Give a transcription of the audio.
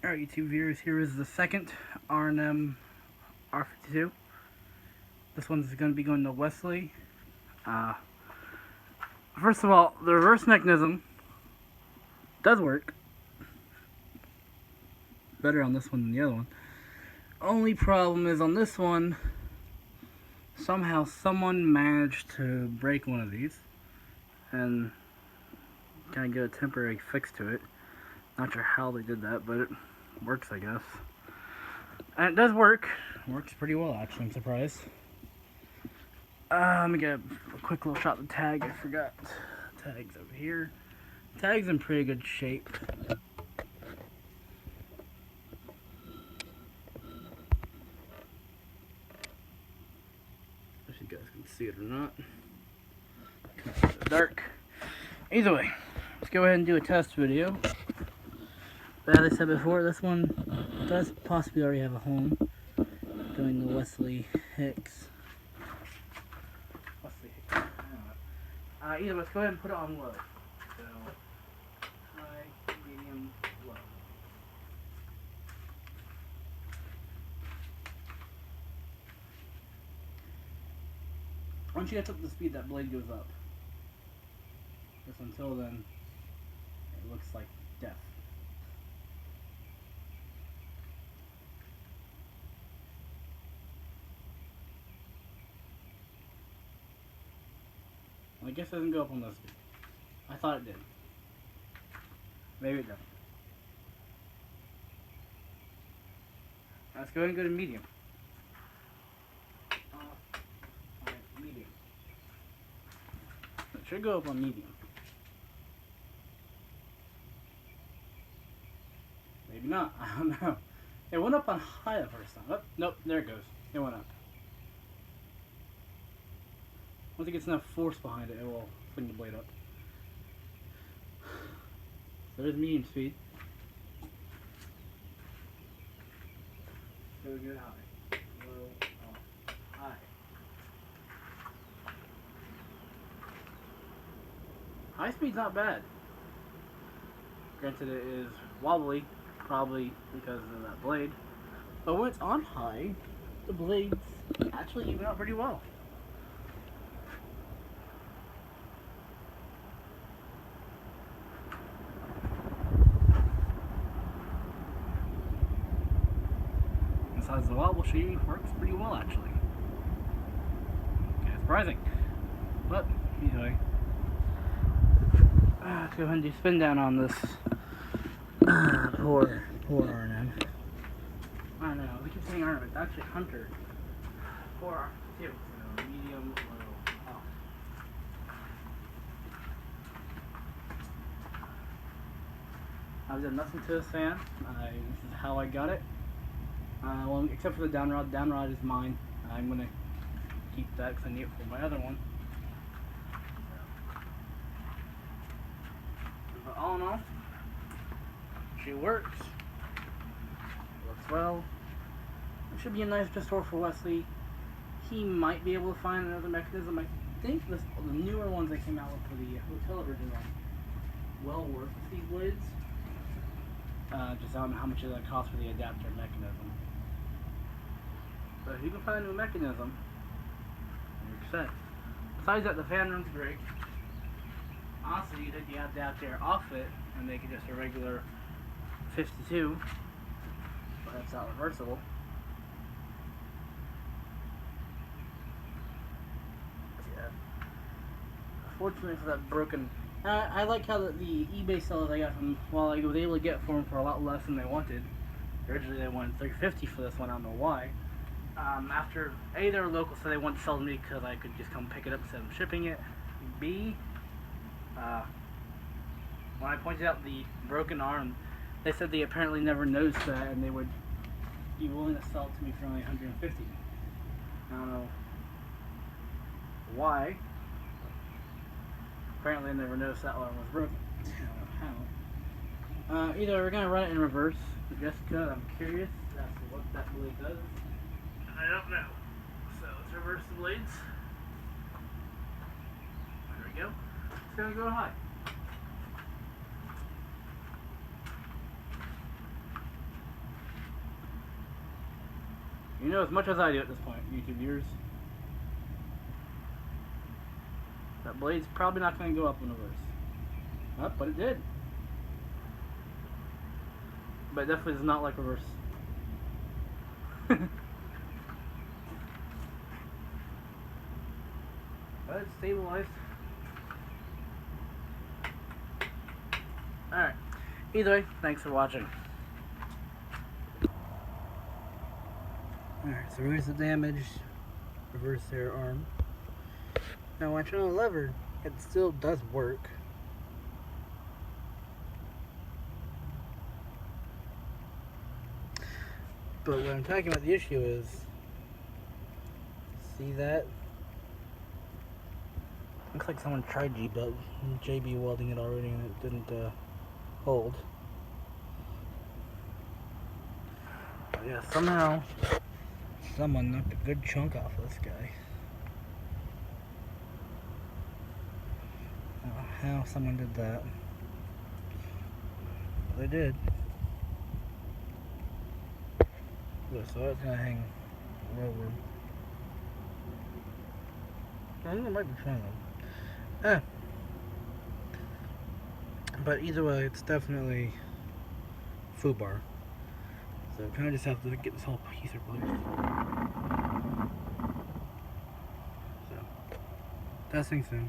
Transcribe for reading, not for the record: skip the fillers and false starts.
Alright, YouTube viewers, here is the second R&M R-52. This one's going to be going to Wesley. First of all, the reverse mechanism does work. Better on this one than the other one. Only problem is on this one, somehow someone managed to break one of these and kind of get a temporary fix to it. Not sure how they did that, but it works, I guess. And it does work. It works pretty well, actually. I'm surprised. Let me get a quick little shot of the tag. I forgot. Tag's over here. Tag's in pretty good shape. If you guys can see it or not. It's dark. Either way, let's go ahead and do a test video. But as I said before, this one does possibly already have a home. Doing the Wesley Hicks. Either let's go ahead and put it on low. So, high, medium, low. Once you get up to the speed, that blade goes up. Just until then, it looks like death. I guess it doesn't go up on this speed. I thought it did. Maybe it doesn't. Let's go ahead and go to medium. Medium. It should go up on medium. Maybe not. I don't know. It went up on high the first time. Oh, nope, there it goes. It went up. Once it gets enough force behind it, it will fling the blade up. So there's medium speed. Go good high. Low, off, high. High speed's not bad. Granted, it is wobbly, probably because of that blade. But when it's on high, the blades actually even out pretty well. Besides the wobble, she works pretty well actually. Okay, surprising. But anyway, let's go ahead and do spin down on this poor R&M. I don't know, we keep saying R&M, it's actually Hunter. Poor R-52, so medium, low, off. I've done nothing to this fan. This is how I got it. Well, except for the down rod. Down rod is mine. I'm going to keep that because I need it for my other one. But all in all, she works. Works well. It should be a nice pistol for Wesley. He might be able to find another mechanism. I think the newer ones that came out with for the hotel original are well worth these blades. Just I don't know how much it would cost for the adapter mechanism. But if you can find a new mechanism, you're set. Besides that, the fan runs great. Honestly, you take the adapter off it and make it just a regular 52, but that's not reversible. Yeah. Fortunately for that broken. I like how the eBay sellers I got from, well, I was able to get for them for a lot less than they wanted. Originally they wanted $350 for this one, I don't know why. After A, they were local, so they wanted to sell to me because I could just come pick it up instead of shipping it. B, when I pointed out the broken arm, they said they apparently never noticed that and they would be willing to sell it to me for only $150. I don't know why. Apparently I never noticed that arm was broken. I don't know how. Either we're going to run it in reverse. Jessica, I'm curious as to what that blade does. I don't know. So let's reverse the blades. There we go. It's going to go high. You know as much as I do at this point, YouTube viewers. That blade's probably not going to go up in reverse. Oh, but it did. But it definitely does not like reverse. But it's stabilized. Alright. Either way, thanks for watching. Alright, so here's the damaged reverse air arm. Now when I turn on the lever, it still does work. But what I'm talking about the issue is, see that? Looks like someone tried JB welding it already and it didn't hold. But yeah, somehow someone knocked a good chunk off of this guy. I don't know how someone did that. But they did. Yeah, so that's gonna hang over. I think it might be fine though. But either way, it's definitely foobar. So kind of just have to get this whole piece replaced. So, testing soon.